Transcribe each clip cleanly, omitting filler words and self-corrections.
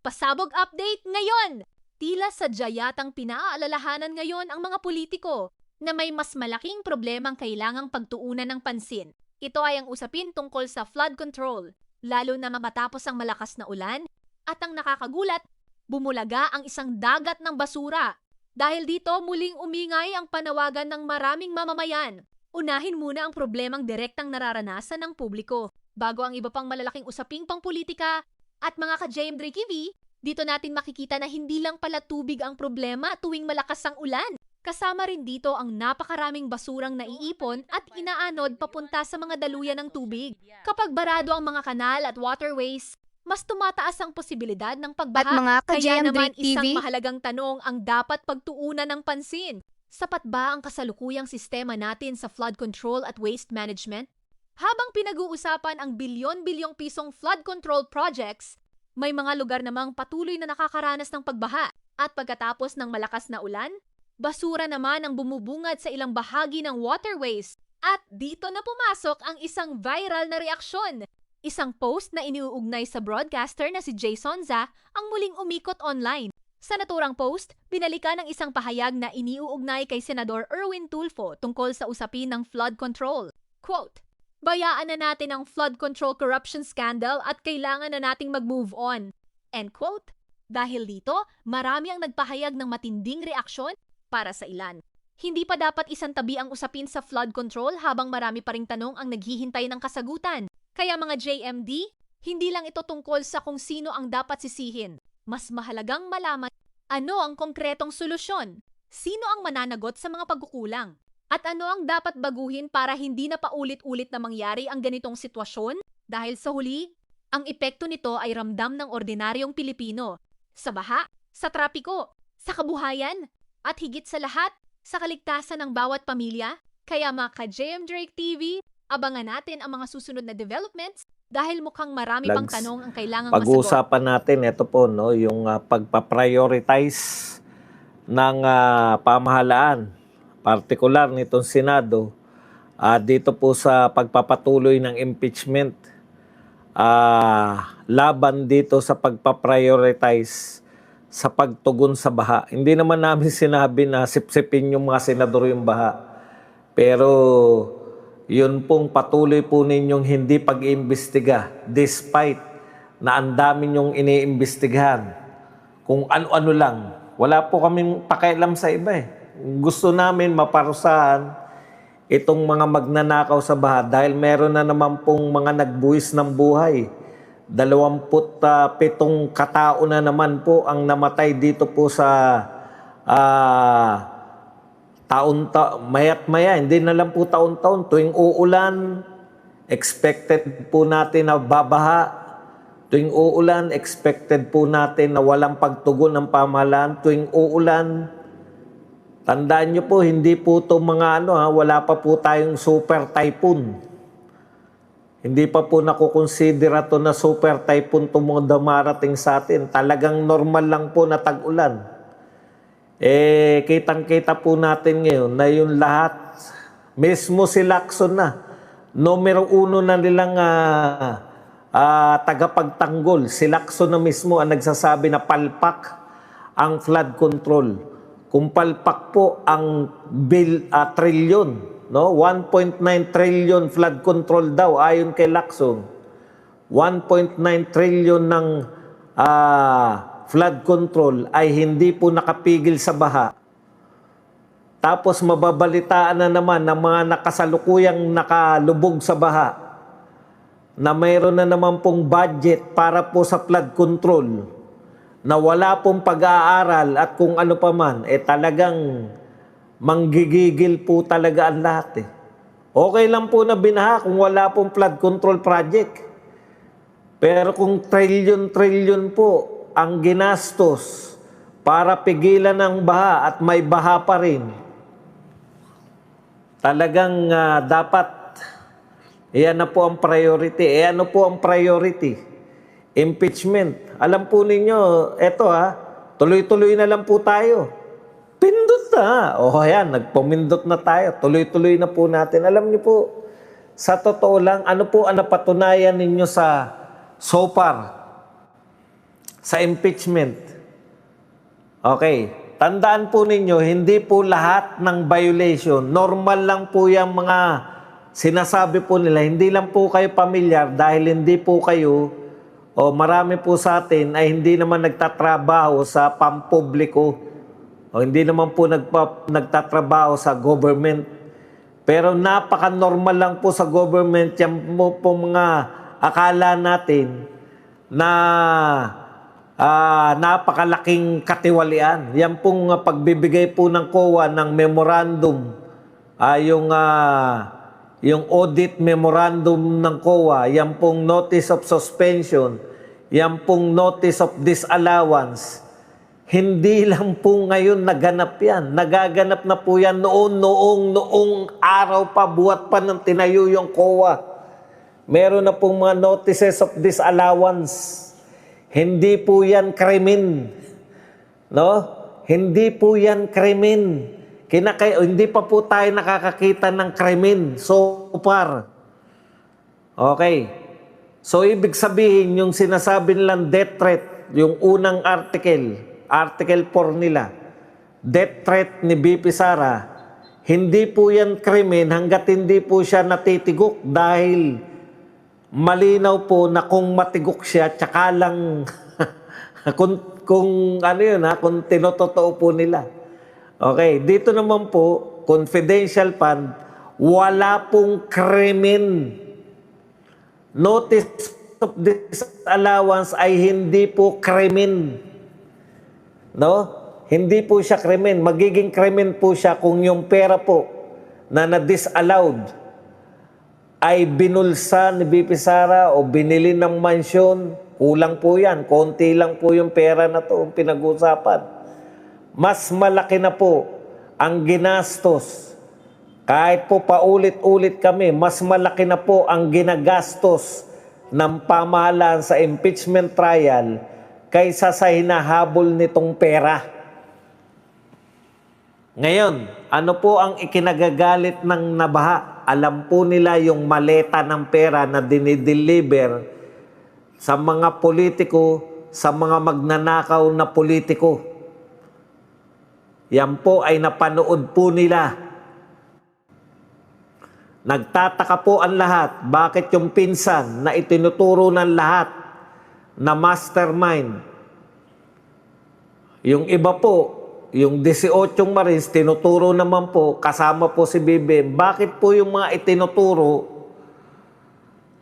Pasabog update ngayon! Tila sadya yatang pinaalalahanan ngayon ang mga politiko na may mas malaking problemang kailangang pagtuunan ng pansin. Ito ay ang usapin tungkol sa flood control, lalo na matapos ang malakas na ulan at ang nakakagulat, bumulaga ang isang dagat ng basura. Dahil dito muling umingay ang panawagan ng maraming mamamayan. Unahin muna ang problemang direktang nararanasan ng publiko bago ang iba pang malalaking usaping pangpolitika. At mga ka-JM3 TV, dito natin makikita na hindi lang pala tubig ang problema tuwing malakas ang ulan. Kasama rin dito ang napakaraming basurang naiipon at inaanod papunta sa mga daluyan ng tubig. Kapag barado ang mga kanal at waterways, mas tumataas ang posibilidad ng pagbaha. At mga Kaya ka-JM3 naman isang TV, mahalagang tanong ang dapat pagtuunan ng pansin. Sapat ba ang kasalukuyang sistema natin sa flood control at waste management? Habang pinag-uusapan ang bilyon-bilyong pisong flood control projects, may mga lugar namang patuloy na nakakaranas ng pagbaha. At pagkatapos ng malakas na ulan, basura naman ang bumubungad sa ilang bahagi ng waterways. At dito na pumasok ang isang viral na reaksyon. Isang post na iniuugnay sa broadcaster na si Jason Za ang muling umikot online. Sa naturang post, binalikan ng isang pahayag na iniuugnay kay Senador Erwin Tulfo tungkol sa usapin ng flood control. Quote, "Bayaan na natin ang flood control corruption scandal at kailangan na nating mag-move on." End quote. Dahil dito, marami ang nagpahayag ng matinding reaksyon para sa ilan. Hindi pa dapat isantabi ang usapin sa flood control habang marami pa ring tanong ang naghihintay ng kasagutan. Kaya mga JMD, hindi lang ito tungkol sa kung sino ang dapat sisihin. Mas mahalagang malaman ano ang konkretong solusyon. Sino ang mananagot sa mga pagkukulang? At ano ang dapat baguhin para hindi na paulit-ulit na mangyari ang ganitong sitwasyon? Dahil sa huli, ang epekto nito ay ramdam ng ordinaryong Pilipino. Sa baha, sa trapiko, sa kabuhayan, at higit sa lahat, sa kaligtasan ng bawat pamilya. Kaya mga ka-JM Drake TV, abangan natin ang mga susunod na developments dahil mukhang marami pang tanong ang kailangang masagot. Pag-uusapan natin, ito po, no, yung pagpaprioritize ng pamahalaan, partikular nitong Senado, dito po sa pagpapatuloy ng impeachment, laban dito sa pagpaprioritize sa pagtugon sa baha. Hindi naman namin sinabi na sipsipin yung mga senador yung baha. Pero yun pong patuloy po ninyong hindi pag-iimbestiga despite na ang dami nyong iniimbestigahan. Kung ano-ano lang. Wala po kaming pakialam sa iba eh. Gusto namin maparusahan itong mga magnanakaw sa baha dahil meron na naman pong mga nagbuwis ng buhay. 27 katao na naman po ang namatay dito po sa mayat maya, hindi na lang po taon-taon. Tuwing uulan, expected po natin na babaha. Tuwing uulan, expected po natin na walang pagtugon ng pamahalaan. Tuwing uulan, tandaan nyo po, hindi po ito mga wala pa po tayong super typhoon. Hindi pa po nakukonsidera ito na super typhoon itong mga dumarating sa atin. Talagang normal lang po na tag-ulan. Kitang-kita po natin ngayon na yung lahat, mismo si Lacson na, numero 1 na nilang tagapagtanggol. Si Lacson na mismo ang nagsasabi na palpak ang flood control. Kung palpak po ang trilyon, no? 1.9 trillion flood control daw ayon kay Lacson. 1.9 trillion ng flood control ay hindi po nakapigil sa baha. Tapos mababalitaan na naman ng mga nakasalukuyang nakalubog sa baha na mayroon na naman pong budget para po sa flood control na wala pong pag-aaral at kung ano pa man, talagang manggigigil po talaga ang lahat eh. Okay lang po na binaha kung wala pong flood control project. Pero kung trillion po ang ginastos para pigilan ng baha at may baha pa rin, talagang dapat iyan na po ang priority. Ano po ang priority? Impeachment. Alam po ninyo, eto tuloy-tuloy na lang po tayo. Pindot na. Ayan, nagpumindot na tayo. Tuloy-tuloy na po natin. Alam niyo po, sa totoo lang, ano po ang napatunayan ninyo sa so far? sa impeachment. Okay, tandaan po ninyo, hindi po lahat ng violation. Normal lang po yung mga sinasabi po nila. Hindi lang po kayo pamilyar dahil hindi po kayo o marami po sa atin ay hindi naman nagtatrabaho sa pampubliko o hindi naman po nagtatrabaho sa government. Pero napaka-normal lang po sa government yan po mga akala natin na napakalaking katiwalian. Yan pong pagbibigay po ng COA ng memorandum, yung audit memorandum ng COA, yan pong notice of suspension, yan pong notice of disallowance, hindi lang po ngayon naganap yan. Nagaganap na po yan noong araw pa, buhat pa ng tinayo yung COA. Meron na pong mga notices of disallowance. Hindi po yan krimen. No? Hindi po yan krimen. Hindi pa po tayo nakakakita ng krimen so far. Okay. So, ibig sabihin, yung sinasabi nilang death threat, yung unang Article 4 nila, death threat ni BP Sara, hindi po yan krimen hanggat hindi po siya natitigok dahil malinaw po na kung matigok siya, tsaka lang kung ano yun kung tinototoo po nila. Okay, dito naman po, confidential fund, wala pong krimen. Notice of disallowance ay hindi po krimen. No? Hindi po siya krimen. Magiging krimen po siya kung yung pera po na na-disallowed ay binulsa ni BP Sara o binili ng mansyon, kulang po yan. Konti lang po yung pera na to pinag-usapan. Mas malaki na po ang ginastos. Kahit po paulit-ulit kami, mas malaki na po ang ginagastos ng pamahalaan sa impeachment trial kaysa sa hinahabol nitong pera. Ngayon, ano po ang ikinagagalit ng nabaha? Alam po nila yung maleta ng pera na dinideliver sa mga politiko, sa mga magnanakaw na politiko. Yan po ay napanood po nila. Nagtataka po ang lahat, bakit yung pinsan na itinuturo ng lahat na mastermind. Yung iba po, yung 18 Marines, tinuturo naman po, kasama po si BBM. Bakit po yung mga itinuturo,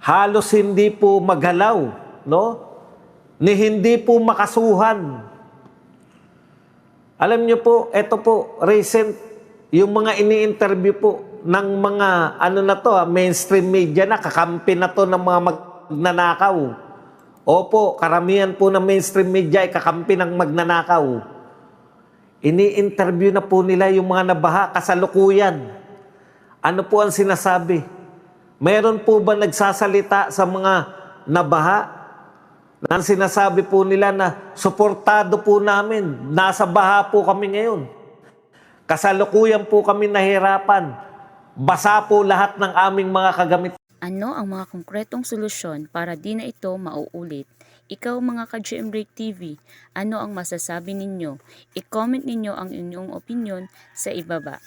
halos hindi po magalaw, no? Ni hindi po makasuhan. Alam niyo po, eto po, recent, yung mga ini-interview po ng mga, mainstream media na, kakampi na to ng mga magnanakaw. Opo, karamihan po ng mainstream media ay kakampi ng magnanakaw. Ini-interview na po nila yung mga nabaha kasalukuyan. Ano po ang sinasabi? Meron po ba nagsasalita sa mga nabaha? Nang sinasabi po nila na suportado po namin, nasa baha po kami ngayon. Kasalukuyan po kami nahirapan. Basa po lahat ng aming mga kagamit. Ano ang mga konkretong solusyon para di na ito mauulit? Ikaw mga ka-GM Break TV, ano ang masasabi ninyo? I-comment ninyo ang inyong opinion sa ibaba.